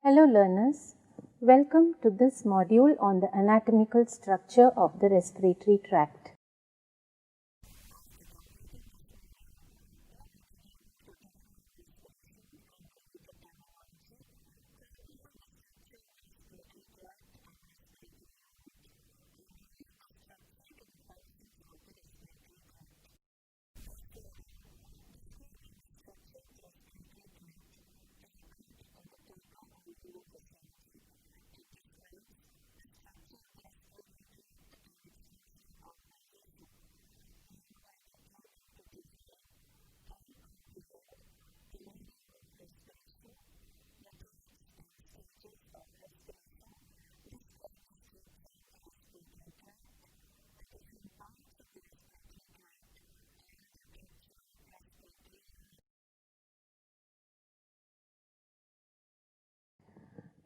Hello learners, welcome to this module on the anatomical structure of the respiratory tract.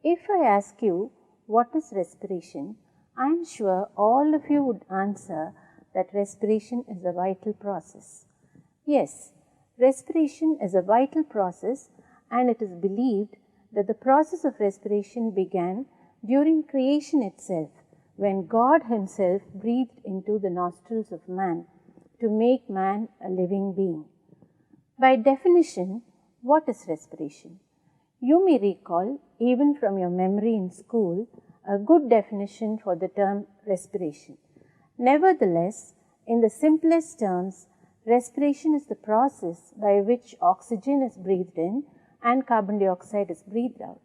If I ask you what is respiration, I am sure all of you would answer that respiration is a vital process. Yes, respiration is a vital process, and it is believed that the process of respiration began during creation itself, when God Himself breathed into the nostrils of man to make man a living being. By definition, what is respiration? You may recall, even from your memory in school, a good definition for the term respiration. Nevertheless, in the simplest terms, respiration is the process by which oxygen is breathed in and carbon dioxide is breathed out.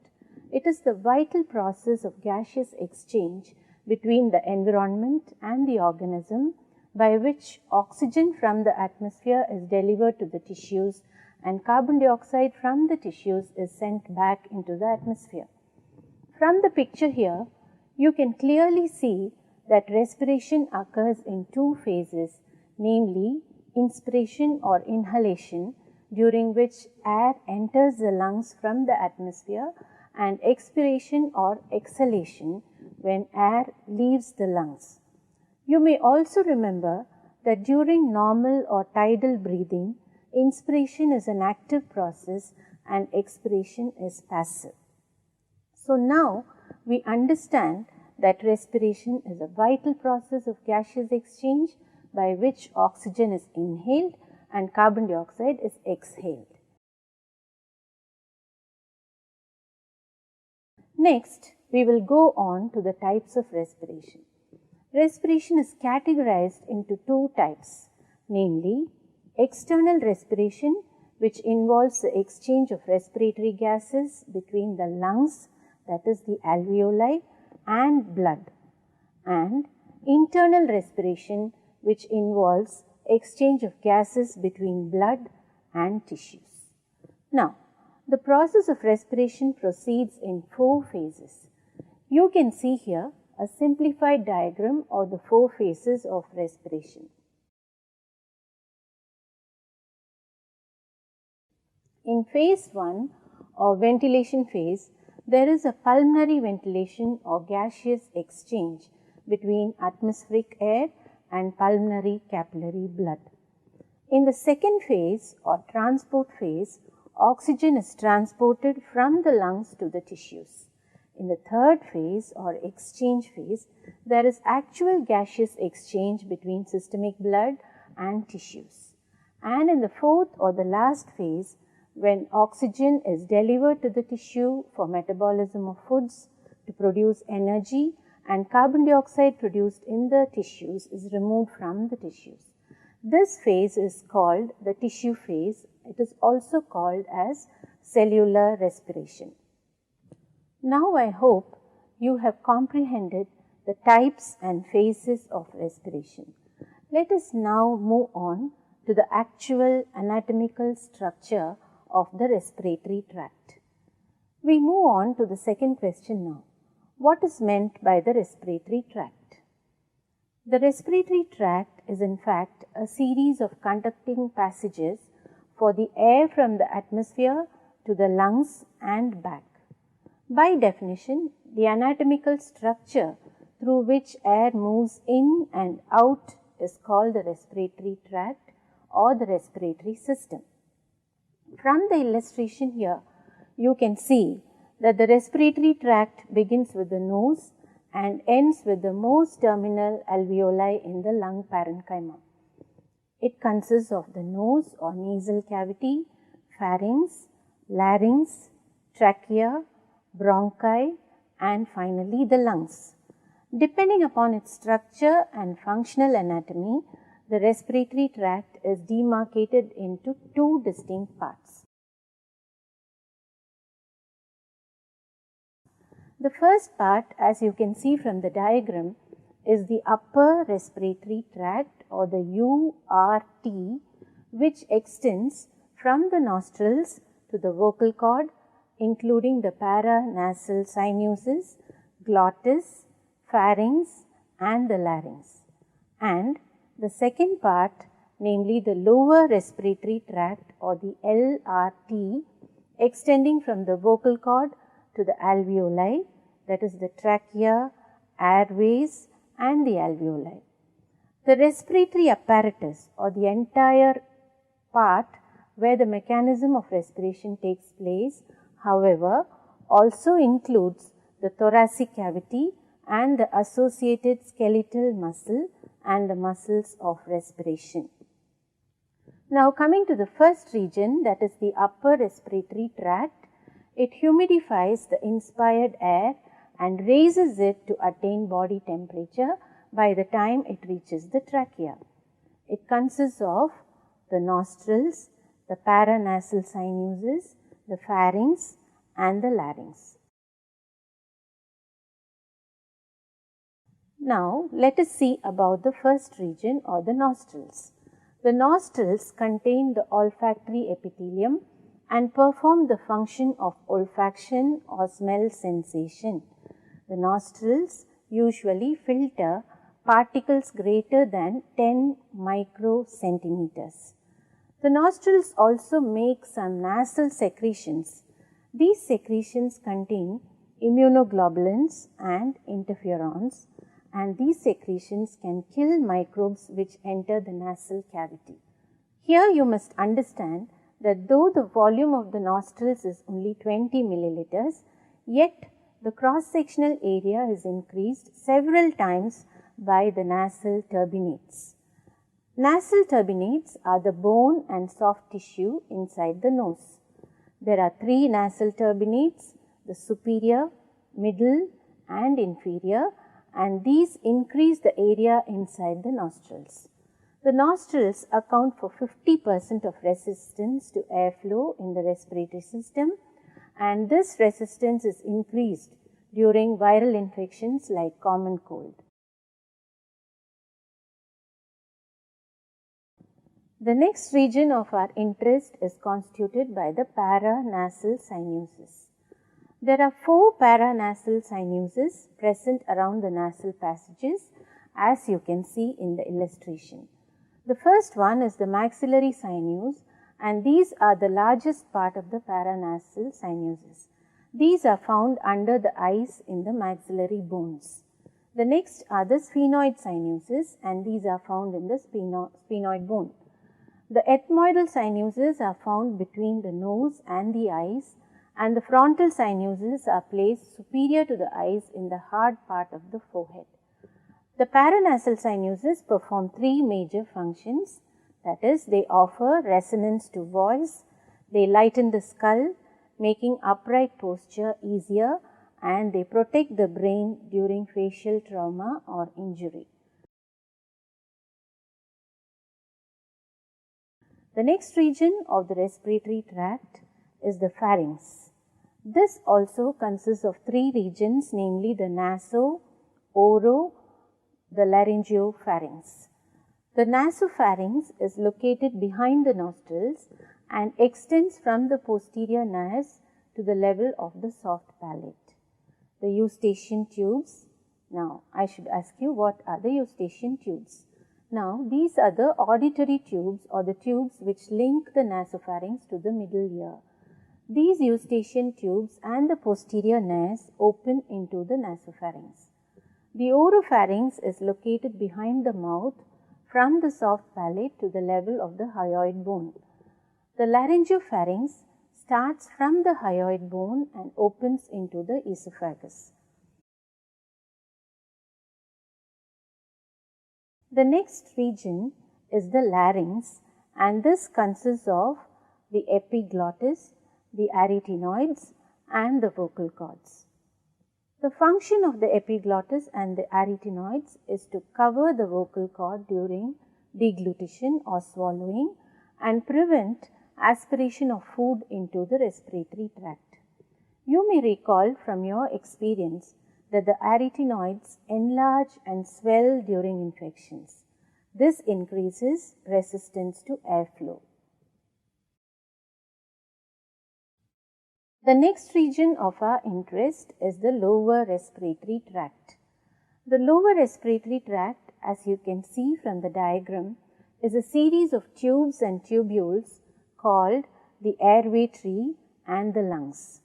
It is the vital process of gaseous exchange between the environment and the organism by which oxygen from the atmosphere is delivered to the tissues and carbon dioxide from the tissues is sent back into the atmosphere. From the picture here, you can clearly see that respiration occurs in two phases, namely inspiration or inhalation, during which air enters the lungs from the atmosphere, and expiration or exhalation, when air leaves the lungs. You may also remember that during normal or tidal breathing, inspiration is an active process and expiration is passive. So now we understand that respiration is a vital process of gaseous exchange by which oxygen is inhaled and carbon dioxide is exhaled. Next, we will go on to the types of respiration. Respiration is categorized into two types, namely external respiration, which involves the exchange of respiratory gases between the lungs, that is the alveoli, and blood, and internal respiration, which involves exchange of gases between blood and tissues. Now, the process of respiration proceeds in four phases. You can see here a simplified diagram of the four phases of respiration. In phase 1 or ventilation phase, there is a pulmonary ventilation or gaseous exchange between atmospheric air and pulmonary capillary blood. In the second phase or transport phase, oxygen is transported from the lungs to the tissues. In the third phase or exchange phase, there is actual gaseous exchange between systemic blood and tissues. And in the fourth or the last phase, when oxygen is delivered to the tissue for metabolism of foods to produce energy and carbon dioxide produced in the tissues is removed from the tissues. This phase is called the tissue phase. It is also called as cellular respiration. Now I hope you have comprehended the types and phases of respiration. Let us now move on to the actual anatomical structure of the respiratory tract. We move on to the second question now. What is meant by the respiratory tract? The respiratory tract is in fact a series of conducting passages for the air from the atmosphere to the lungs and back. By definition, the anatomical structure through which air moves in and out is called the respiratory tract or the respiratory system. From the illustration here, you can see that the respiratory tract begins with the nose and ends with the most terminal alveoli in the lung parenchyma. It consists of the nose or nasal cavity, pharynx, larynx, trachea, bronchi, and finally the lungs. Depending upon its structure and functional anatomy, the respiratory tract is demarcated into two distinct parts. The first part, as you can see from the diagram, is the upper respiratory tract or the URT, which extends from the nostrils to the vocal cord, including the paranasal sinuses, glottis, pharynx and the larynx. And the second part, namely the lower respiratory tract or the LRT, extending from the vocal cord to the alveoli, that is the trachea, airways and the alveoli. The respiratory apparatus or the entire part where the mechanism of respiration takes place, however, also includes the thoracic cavity and the associated skeletal muscle and the muscles of respiration. Now coming to the first region, that is the upper respiratory tract, it humidifies the inspired air and raises it to attain body temperature by the time it reaches the trachea. It consists of the nostrils, the paranasal sinuses, the pharynx and the larynx. Now let us see about the first region or the nostrils. The nostrils contain the olfactory epithelium and perform the function of olfaction or smell sensation. The nostrils usually filter particles greater than 10 microcentimeters. The nostrils also make some nasal secretions. These secretions contain immunoglobulins and interferons, and these secretions can kill microbes which enter the nasal cavity. Here you must understand that though the volume of the nostrils is only 20 milliliters, yet the cross-sectional area is increased several times by the nasal turbinates. Nasal turbinates are the bone and soft tissue inside the nose. There are three nasal turbinates, the superior, middle and inferior, and these increase the area inside the nostrils. The nostrils account for 50% of resistance to airflow in the respiratory system, and this resistance is increased during viral infections like common cold. The next region of our interest is constituted by the paranasal sinuses. There are 4 paranasal sinuses present around the nasal passages, as you can see in the illustration. The first one is the maxillary sinus, and these are the largest part of the paranasal sinuses. These are found under the eyes in the maxillary bones. The next are the sphenoid sinuses, and these are found in the sphenoid bone. The ethmoidal sinuses are found between the nose and the eyes, and the frontal sinuses are placed superior to the eyes in the hard part of the forehead. The paranasal sinuses perform 3 major functions, that is, they offer resonance to voice, they lighten the skull, making upright posture easier, and they protect the brain during facial trauma or injury. The next region of the respiratory tract is the pharynx. This also consists of 3 regions, namely the naso, oro, the laryngopharynx. The nasopharynx is located behind the nostrils and extends from the posterior nares to the level of the soft palate. The eustachian tubes. Now, I should ask you, what are the eustachian tubes? Now, these are the auditory tubes or the tubes which link the nasopharynx to the middle ear. These eustachian tubes and the posterior nares open into the nasopharynx. The oropharynx is located behind the mouth from the soft palate to the level of the hyoid bone. The laryngopharynx starts from the hyoid bone and opens into the esophagus. The next region is the larynx, and this consists of the epiglottis, the arytenoids and the vocal cords. The function of the epiglottis and the arytenoids is to cover the vocal cord during deglutition or swallowing and prevent aspiration of food into the respiratory tract. You may recall from your experience that the arytenoids enlarge and swell during infections. This increases resistance to airflow. The next region of our interest is the lower respiratory tract. The lower respiratory tract, as you can see from the diagram, is a series of tubes and tubules called the airway tree and the lungs.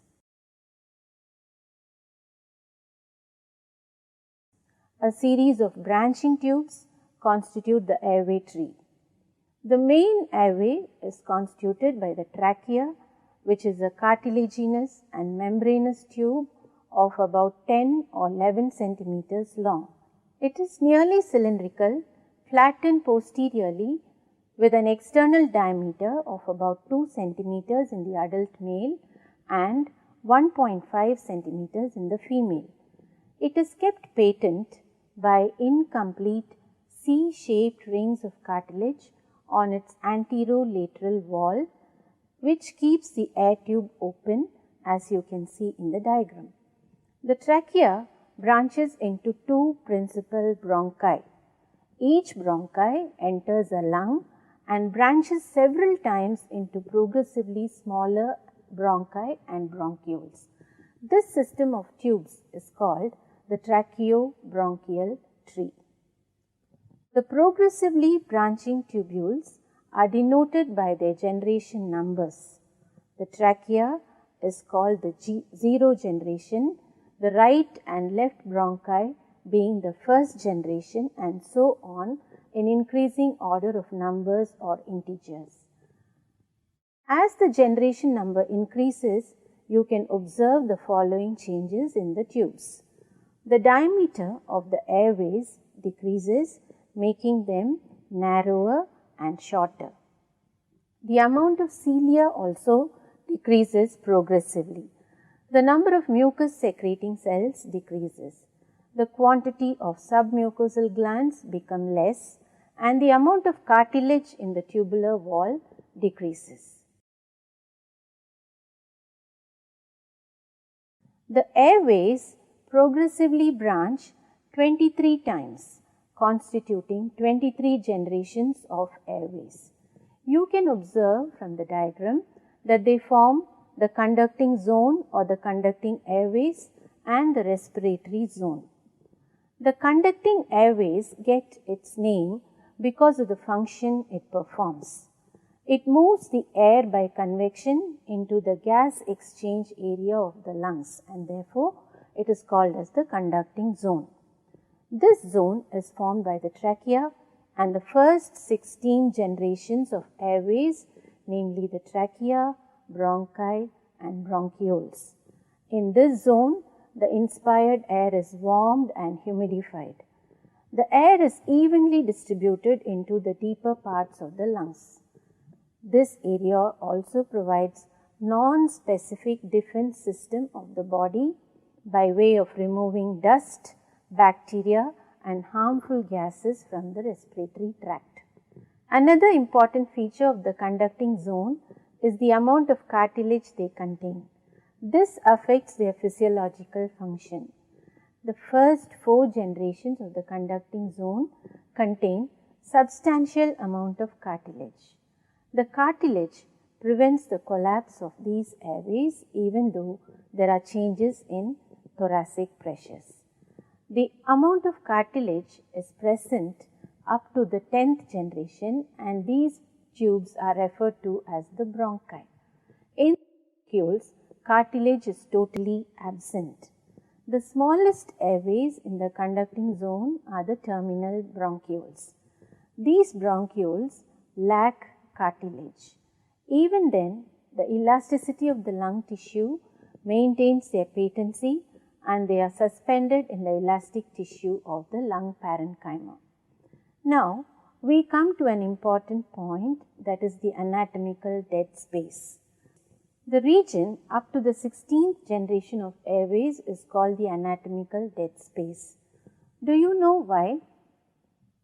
A series of branching tubes constitute the airway tree. The main airway is constituted by the trachea, which is a cartilaginous and membranous tube of about 10 or 11 centimeters long. It is nearly cylindrical, flattened posteriorly with an external diameter of about 2 centimeters in the adult male and 1.5 centimeters in the female. It is kept patent by incomplete C-shaped rings of cartilage on its anterolateral wall, which keeps the air tube open, as you can see in the diagram. The trachea branches into two principal bronchi. Each bronchi enters a lung and branches several times into progressively smaller bronchi and bronchioles. This system of tubes is called the tracheobronchial tree. The progressively branching tubules are denoted by their generation numbers. The trachea is called the zero generation, the right and left bronchi being the first generation, and so on in increasing order of numbers or integers. As the generation number increases, you can observe the following changes in the tubes. The diameter of the airways decreases, making them narrower and shorter. The amount of cilia also decreases progressively. The number of mucus secreting cells decreases. The quantity of submucosal glands become less, and the amount of cartilage in the tubular wall decreases. The airways progressively branch 23 times, constituting 23 generations of airways. You can observe from the diagram that they form the conducting zone or the conducting airways and the respiratory zone. The conducting airways get its name because of the function it performs. It moves the air by convection into the gas exchange area of the lungs, and therefore it is called as the conducting zone. This zone is formed by the trachea and the first 16 generations of airways, namely the trachea, bronchi and bronchioles. In this zone, the inspired air is warmed and humidified. The air is evenly distributed into the deeper parts of the lungs. This area also provides non-specific defense system of the body by way of removing dust, bacteria and harmful gases from the respiratory tract. Another important feature of the conducting zone is the amount of cartilage they contain. This affects their physiological function. The first 4 generations of the conducting zone contain substantial amount of cartilage. The cartilage prevents the collapse of these airways even though there are changes in thoracic pressures. The amount of cartilage is present up to the 10th generation, and these tubes are referred to as the bronchi. In bronchioles, cartilage is totally absent. The smallest airways in the conducting zone are the terminal bronchioles. These bronchioles lack cartilage. Even then, the elasticity of the lung tissue maintains their patency and they are suspended in the elastic tissue of the lung parenchyma. Now, we come to an important point, that is the anatomical dead space. The region up to the 16th generation of airways is called the anatomical dead space. Do you know why?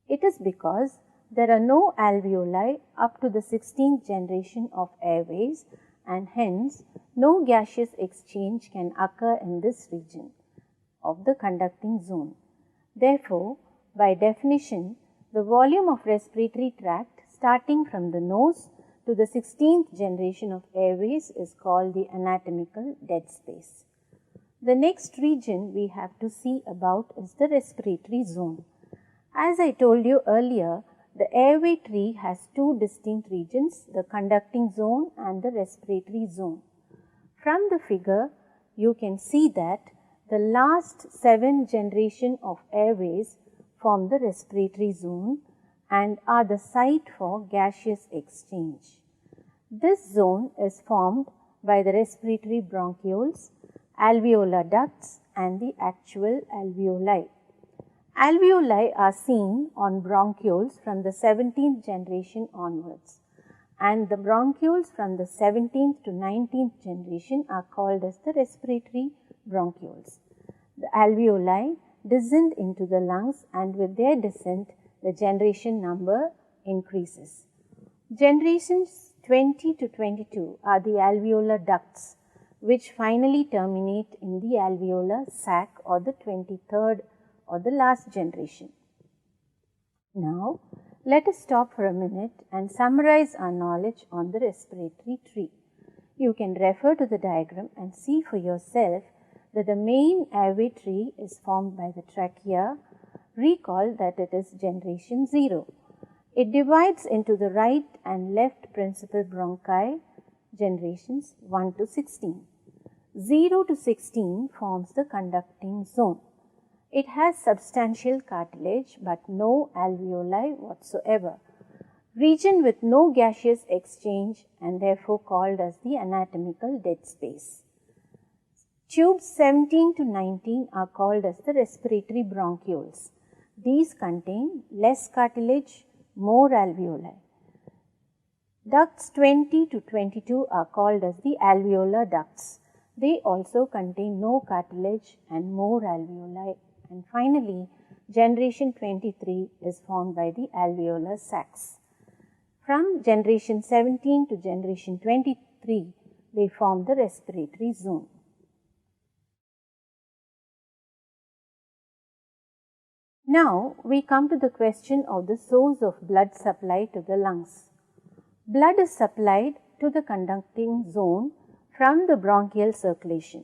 It is because there are no alveoli up to the 16th generation of airways and hence no gaseous exchange can occur in this region of the conducting zone. Therefore, by definition, the volume of respiratory tract starting from the nose to the 16th generation of airways is called the anatomical dead space. The next region we have to see about is the respiratory zone. As I told you earlier, the airway tree has two distinct regions, the conducting zone and the respiratory zone. From the figure, you can see that the last 7 generation of airways form the respiratory zone and are the site for gaseous exchange. This zone is formed by the respiratory bronchioles, alveolar ducts and the actual alveoli. Alveoli are seen on bronchioles from the 17th generation onwards, and the bronchioles from the 17th to 19th generation are called as the respiratory bronchioles. The alveoli descend into the lungs and with their descent the generation number increases. Generations 20 to 22 are the alveolar ducts which finally terminate in the alveolar sac or the 23rd or the last generation. Now, let us stop for a minute and summarize our knowledge on the respiratory tree. You can refer to the diagram and see for yourself that the main airway tree is formed by the trachea. Recall that it is generation 0. It divides into the right and left principal bronchi, generations 1 to 16. 0 to 16 forms the conducting zone. It has substantial cartilage but no alveoli whatsoever. Region with no gaseous exchange and therefore called as the anatomical dead space. Tubes 17 to 19 are called as the respiratory bronchioles. These contain less cartilage, more alveoli. Ducts 20 to 22 are called as the alveolar ducts. They also contain no cartilage and more alveoli. And finally, generation 23 is formed by the alveolar sacs. From generation 17 to generation 23, they form the respiratory zone. Now, we come to the question of the source of blood supply to the lungs. Blood is supplied to the conducting zone from the bronchial circulation.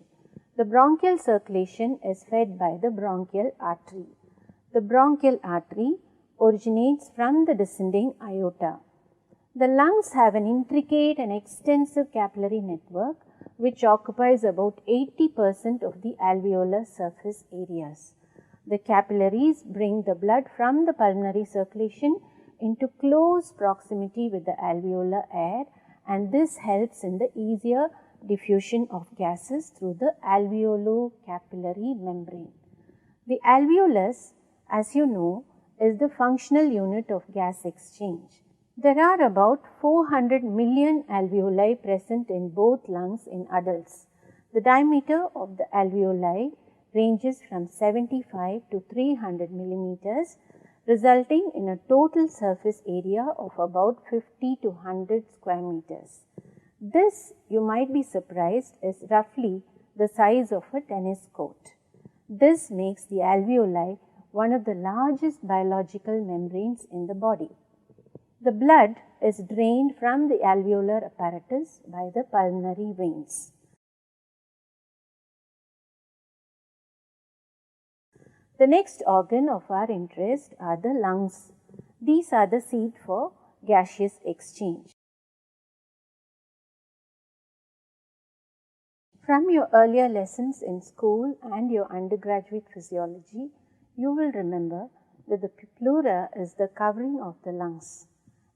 The bronchial circulation is fed by the bronchial artery. The bronchial artery originates from the descending aorta. The lungs have an intricate and extensive capillary network which occupies about 80% of the alveolar surface areas. The capillaries bring the blood from the pulmonary circulation into close proximity with the alveolar air, and this helps in the easier diffusion of gases through the alveolo-capillary membrane. The alveolus, as you know, is the functional unit of gas exchange. There are about 400 million alveoli present in both lungs in adults. The diameter of the alveoli ranges from 75 to 300 millimeters, resulting in a total surface area of about 50 to 100 square meters. This, you might be surprised, is roughly the size of a tennis court. This makes the alveoli one of the largest biological membranes in the body. The blood is drained from the alveolar apparatus by the pulmonary veins. The next organ of our interest are the lungs. These are the seat for gaseous exchange. From your earlier lessons in school and your undergraduate physiology, you will remember that the pleura is the covering of the lungs.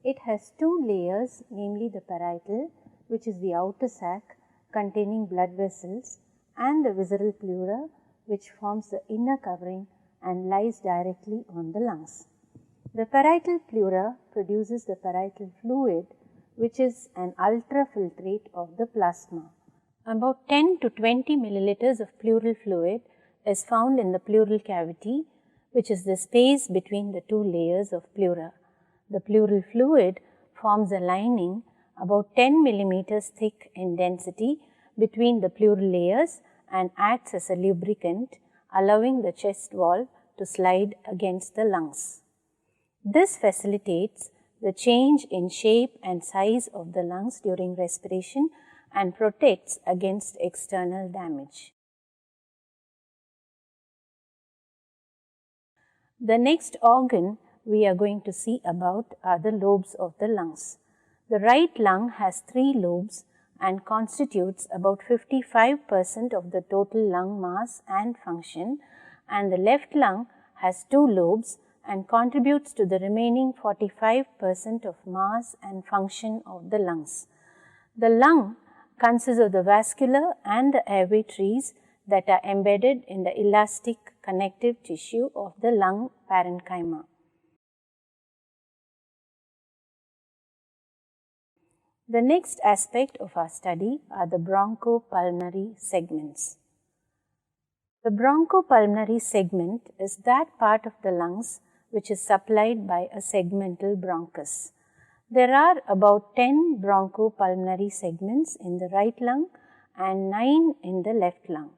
It has two layers, namely the parietal, which is the outer sac containing blood vessels, and the visceral pleura, which forms the inner covering and lies directly on the lungs. The parietal pleura produces the parietal fluid, which is an ultrafiltrate of the plasma. About 10 to 20 milliliters of pleural fluid is found in the pleural cavity, which is the space between the two layers of pleura. The pleural fluid forms a lining about 10 millimeters thick in density between the pleural layers and acts as a lubricant, allowing the chest wall to slide against the lungs. This facilitates the change in shape and size of the lungs during respiration and protects against external damage. The next organ we are going to see about are the lobes of the lungs. The right lung has 3 lobes and constitutes about 55% of the total lung mass and function, and the left lung has 2 lobes and contributes to the remaining 45% of mass and function of the lungs. The lung consists of the vascular and the airway trees that are embedded in the elastic connective tissue of the lung parenchyma. The next aspect of our study are the bronchopulmonary segments. The bronchopulmonary segment is that part of the lungs which is supplied by a segmental bronchus. There are about 10 bronchopulmonary segments in the right lung and 9 in the left lung.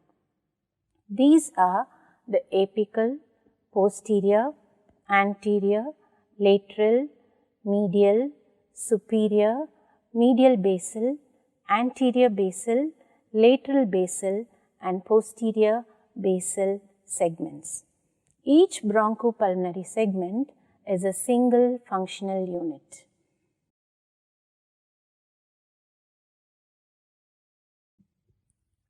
These are the apical, posterior, anterior, lateral, medial, superior, medial basal, anterior basal, lateral basal, and posterior basal segments. Each bronchopulmonary segment is a single functional unit.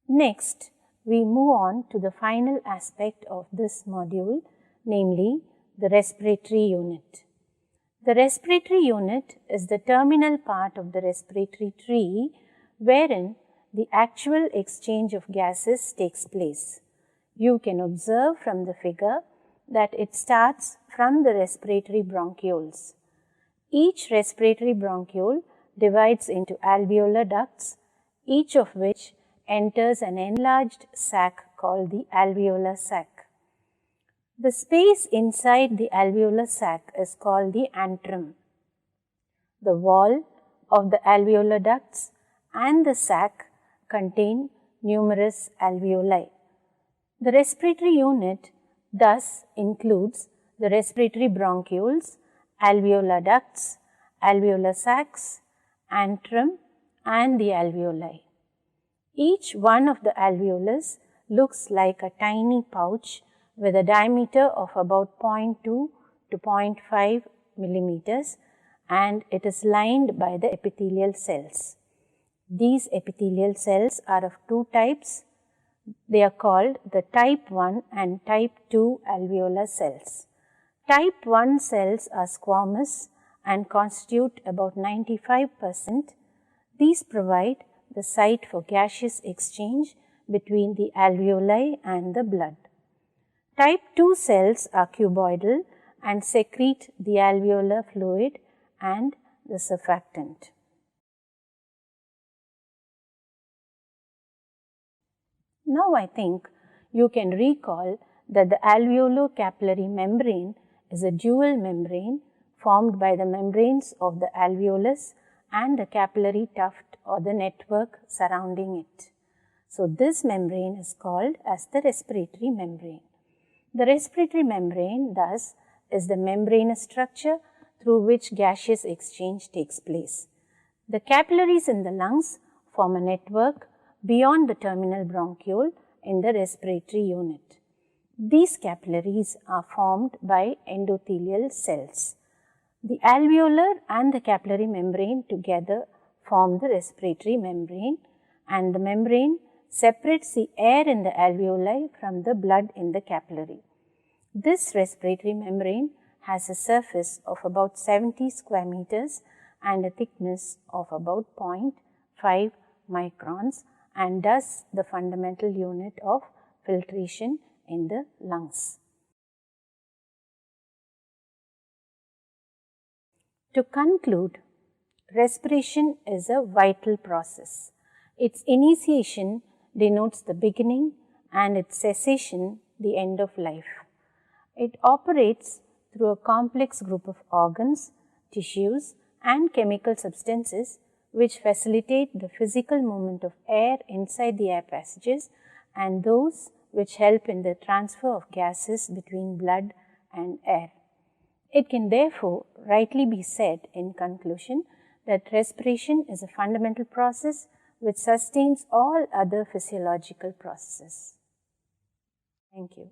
Next, we move on to the final aspect of this module, namely the respiratory unit. The respiratory unit is the terminal part of the respiratory tree wherein the actual exchange of gases takes place. You can observe from the figure that it starts from the respiratory bronchioles. Each respiratory bronchiole divides into alveolar ducts, each of which enters an enlarged sac called the alveolar sac. The space inside the alveolar sac is called the antrum. The wall of the alveolar ducts and the sac contain numerous alveoli. The respiratory unit thus includes the respiratory bronchioles, alveolar ducts, alveolar sacs, antrum, and the alveoli. Each one of the alveolus looks like a tiny pouch with a diameter of about 0.2 to 0.5 millimeters, and it is lined by the epithelial cells. These epithelial cells are of 2 types. They are called the type 1 and type 2 alveolar cells. Type 1 cells are squamous and constitute about 95%. These provide the site for gaseous exchange between the alveoli and the blood. Type 2 cells are cuboidal and secrete the alveolar fluid and the surfactant. Now I think you can recall that the alveolo-capillary membrane is a dual membrane formed by the membranes of the alveolus and the capillary tuft or the network surrounding it. So this membrane is called as the respiratory membrane. The respiratory membrane thus is the membranous structure through which gaseous exchange takes place. The capillaries in the lungs form a network beyond the terminal bronchiole in the respiratory unit. These capillaries are formed by endothelial cells. The alveolar and the capillary membrane together form the respiratory membrane, and the membrane separates the air in the alveoli from the blood in the capillary. This respiratory membrane has a surface of about 70 square meters and a thickness of about 0.5 5 microns and thus the fundamental unit of filtration in the lungs. To conclude, respiration is a vital process. Its initiation denotes the beginning and its cessation the end of life. It operates through a complex group of organs, tissues and chemical substances which facilitate the physical movement of air inside the air passages and those which help in the transfer of gases between blood and air. It can therefore rightly be said in conclusion that respiration is a fundamental process which sustains all other physiological processes. Thank you.